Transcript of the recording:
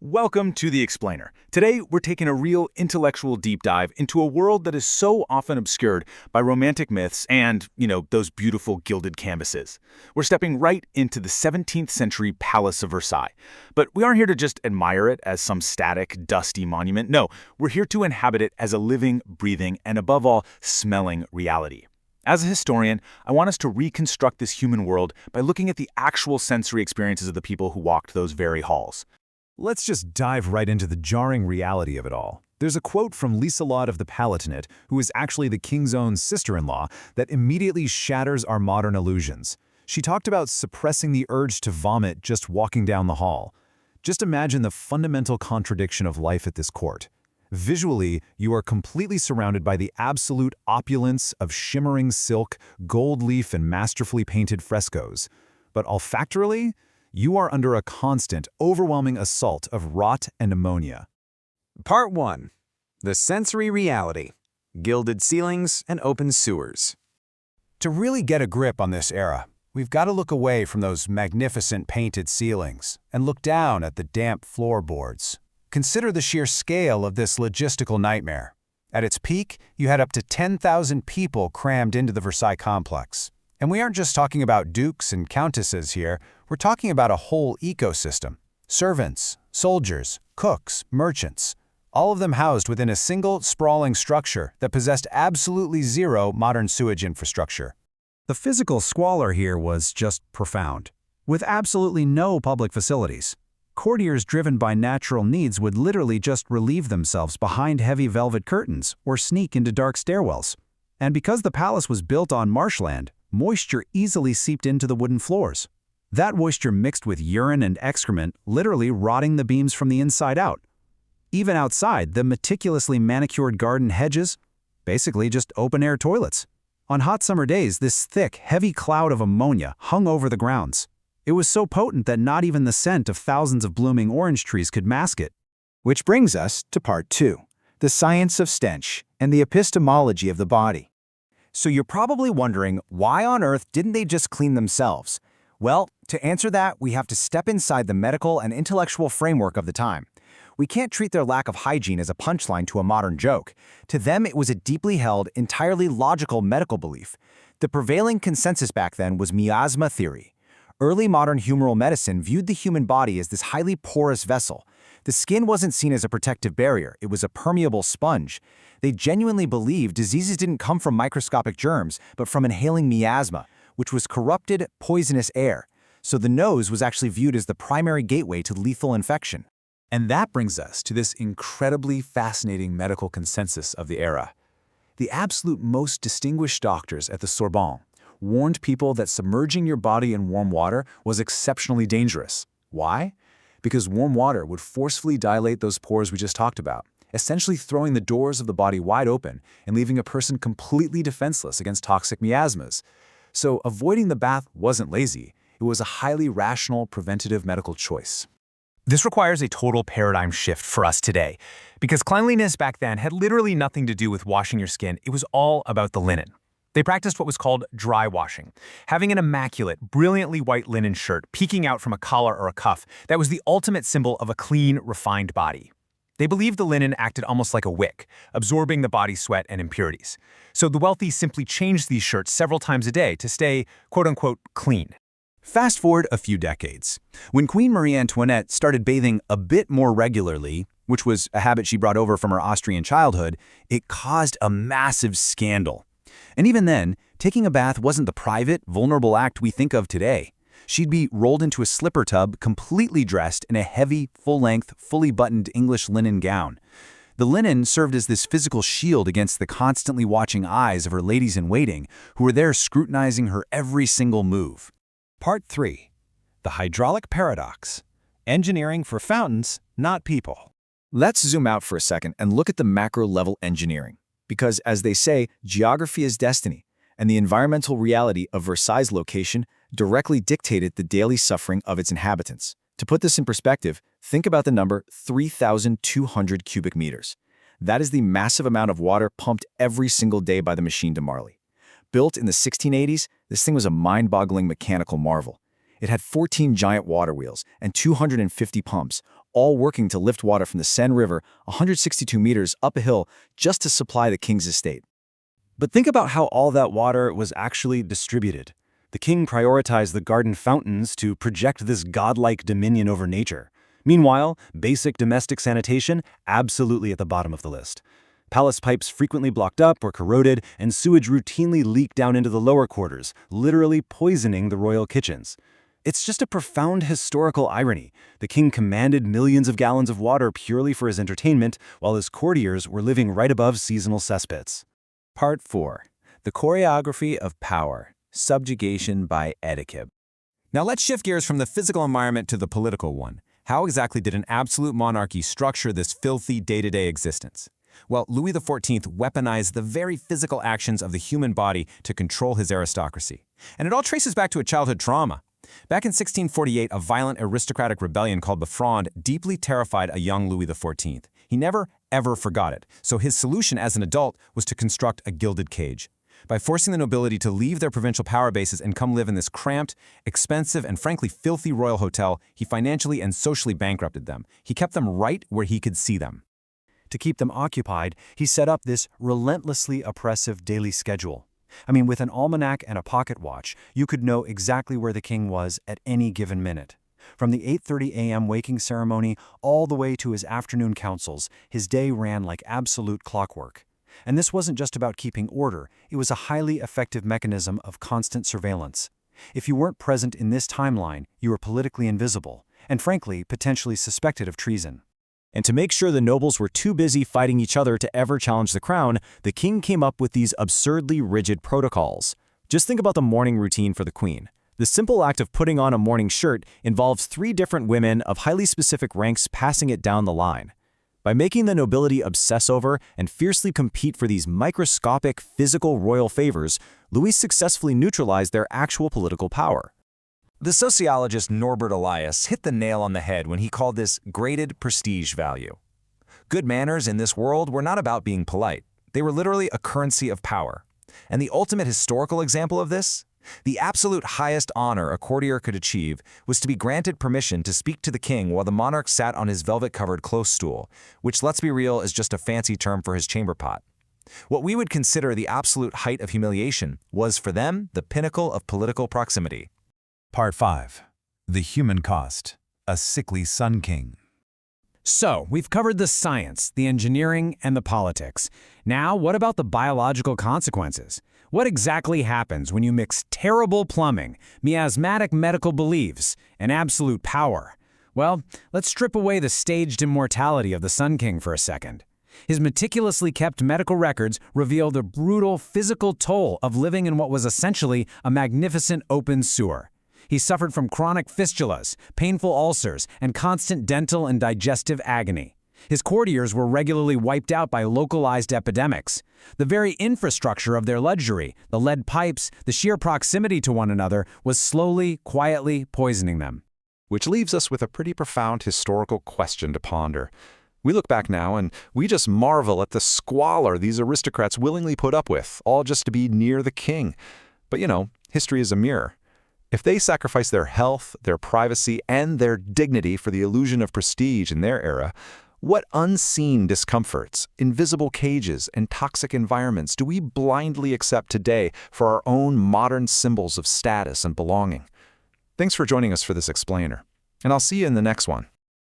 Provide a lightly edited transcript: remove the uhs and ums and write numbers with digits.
Welcome to The Explainer. Today, we're taking a real intellectual deep dive into a world that is so often obscured by romantic myths and, those beautiful gilded canvases. We're stepping right into the 17th century Palace of Versailles. But we aren't here to just admire it as some static, dusty monument. No, we're here to inhabit it as a living, breathing, and above all, smelling reality. As a historian, I want us to reconstruct this human world by looking at the actual sensory experiences of the people who walked those very halls. Let's just dive right into the jarring reality of it all. There's a quote from Lisa Laud of the Palatinate, who is actually the king's own sister-in-law, that immediately shatters our modern illusions. She talked about suppressing the urge to vomit just walking down the hall. Just imagine the fundamental contradiction of life at this court. Visually, you are completely surrounded by the absolute opulence of shimmering silk, gold leaf, and masterfully painted frescoes. But olfactorily, you are under a constant, overwhelming assault of rot and ammonia. Part 1. The sensory reality. Gilded ceilings and open sewers. To really get a grip on this era, we've got to look away from those magnificent painted ceilings and look down at the damp floorboards. Consider the sheer scale of this logistical nightmare. At its peak, you had up to 10,000 people crammed into the Versailles complex. And we aren't just talking about dukes and countesses here, we're talking about a whole ecosystem. Servants, soldiers, cooks, merchants, all of them housed within a single, sprawling structure that possessed absolutely zero modern sewage infrastructure. The physical squalor here was just profound. With absolutely no public facilities, courtiers driven by natural needs would literally just relieve themselves behind heavy velvet curtains or sneak into dark stairwells. And because the palace was built on marshland, moisture easily seeped into the wooden floors. That moisture mixed with urine and excrement, literally rotting the beams from the inside out. Even outside, the meticulously manicured garden hedges, basically just open-air toilets. On hot summer days, this thick, heavy cloud of ammonia hung over the grounds. It was so potent that not even the scent of thousands of blooming orange trees could mask it. Which brings us to Part 2, the science of stench and the epistemology of the body. So you're probably wondering, why on earth didn't they just clean themselves? Well, to answer that, we have to step inside the medical and intellectual framework of the time. We can't treat their lack of hygiene as a punchline to a modern joke. To them, it was a deeply held, entirely logical medical belief. The prevailing consensus back then was miasma theory. Early modern humoral medicine viewed the human body as this highly porous vessel. The skin wasn't seen as a protective barrier, it was a permeable sponge. They genuinely believed diseases didn't come from microscopic germs, but from inhaling miasma, which was corrupted, poisonous air. So the nose was actually viewed as the primary gateway to lethal infection. And that brings us to this incredibly fascinating medical consensus of the era. The absolute most distinguished doctors at the Sorbonne warned people that submerging your body in warm water was exceptionally dangerous. Why? Because warm water would forcefully dilate those pores we just talked about, essentially throwing the doors of the body wide open and leaving a person completely defenseless against toxic miasmas. So avoiding the bath wasn't lazy, it was a highly rational, preventative medical choice. This requires a total paradigm shift for us today, because cleanliness back then had literally nothing to do with washing your skin. It was all about the linen. They practiced what was called dry washing, having an immaculate, brilliantly white linen shirt peeking out from a collar or a cuff that was the ultimate symbol of a clean, refined body. They believed the linen acted almost like a wick, absorbing the body's sweat and impurities. So the wealthy simply changed these shirts several times a day to stay, quote-unquote, clean. Fast forward a few decades. When Queen Marie Antoinette started bathing a bit more regularly, which was a habit she brought over from her Austrian childhood, it caused a massive scandal. And even then, taking a bath wasn't the private, vulnerable act we think of today. She'd be rolled into a slipper tub, completely dressed in a heavy, full-length, fully buttoned English linen gown. The linen served as this physical shield against the constantly watching eyes of her ladies-in-waiting, who were there scrutinizing her every single move. Part 3, the hydraulic paradox. Engineering for fountains, not people. Let's zoom out for a second and look at the macro-level engineering. Because, as they say, geography is destiny, and the environmental reality of Versailles' location directly dictated the daily suffering of its inhabitants. To put this in perspective, think about the number 3,200 cubic meters. That is the massive amount of water pumped every single day by the machine de Marly. Built in the 1680s, this thing was a mind-boggling mechanical marvel. It had 14 giant water wheels and 250 pumps, all working to lift water from the Seine River 162 meters up a hill just to supply the king's estate. But think about how all that water was actually distributed. The king prioritized the garden fountains to project this godlike dominion over nature. Meanwhile, basic domestic sanitation absolutely at the bottom of the list. Palace pipes frequently blocked up or corroded, and sewage routinely leaked down into the lower quarters, literally poisoning the royal kitchens. It's just a profound historical irony. The king commanded millions of gallons of water purely for his entertainment, while his courtiers were living right above seasonal cesspits. Part 4. The Choreography of Power, Subjugation by Etiquette. Now let's shift gears from the physical environment to the political one. How exactly did an absolute monarchy structure this filthy day-to-day existence? Well, Louis XIV weaponized the very physical actions of the human body to control his aristocracy. And it all traces back to a childhood trauma. Back in 1648, a violent aristocratic rebellion called the Fronde deeply terrified a young Louis XIV. He never, ever forgot it, so his solution as an adult was to construct a gilded cage. By forcing the nobility to leave their provincial power bases and come live in this cramped, expensive, and frankly filthy royal hotel, he financially and socially bankrupted them. He kept them right where he could see them. To keep them occupied, he set up this relentlessly oppressive daily schedule. With an almanac and a pocket watch, you could know exactly where the king was at any given minute. From the 8:30 a.m. waking ceremony all the way to his afternoon councils, his day ran like absolute clockwork. And this wasn't just about keeping order, it was a highly effective mechanism of constant surveillance. If you weren't present in this timeline, you were politically invisible, and frankly, potentially suspected of treason. And to make sure the nobles were too busy fighting each other to ever challenge the crown, the king came up with these absurdly rigid protocols. Just think about the morning routine for the queen. The simple act of putting on a morning shirt involves 3 different women of highly specific ranks passing it down the line. By making the nobility obsess over and fiercely compete for these microscopic physical royal favors, Louis successfully neutralized their actual political power. The sociologist Norbert Elias hit the nail on the head when he called this graded prestige value. Good manners in this world were not about being polite. They were literally a currency of power. And the ultimate historical example of this? The absolute highest honor a courtier could achieve was to be granted permission to speak to the king while the monarch sat on his velvet-covered close stool, which, let's be real, is just a fancy term for his chamber pot. What we would consider the absolute height of humiliation was, for them, the pinnacle of political proximity. Part 5. The Human Cost, a Sickly Sun King. So, we've covered the science, the engineering, and the politics. Now, what about the biological consequences? What exactly happens when you mix terrible plumbing, miasmatic medical beliefs, and absolute power? Well, let's strip away the staged immortality of the Sun King for a second. His meticulously kept medical records reveal the brutal physical toll of living in what was essentially a magnificent open sewer. He suffered from chronic fistulas, painful ulcers, and constant dental and digestive agony. His courtiers were regularly wiped out by localized epidemics. The very infrastructure of their luxury, the lead pipes, the sheer proximity to one another, was slowly, quietly poisoning them. Which leaves us with a pretty profound historical question to ponder. We look back now and we just marvel at the squalor these aristocrats willingly put up with, all just to be near the king. But history is a mirror. If they sacrificed their health, their privacy, and their dignity for the illusion of prestige in their era, what unseen discomforts, invisible cages, and toxic environments do we blindly accept today for our own modern symbols of status and belonging? Thanks for joining us for this explainer, and I'll see you in the next one.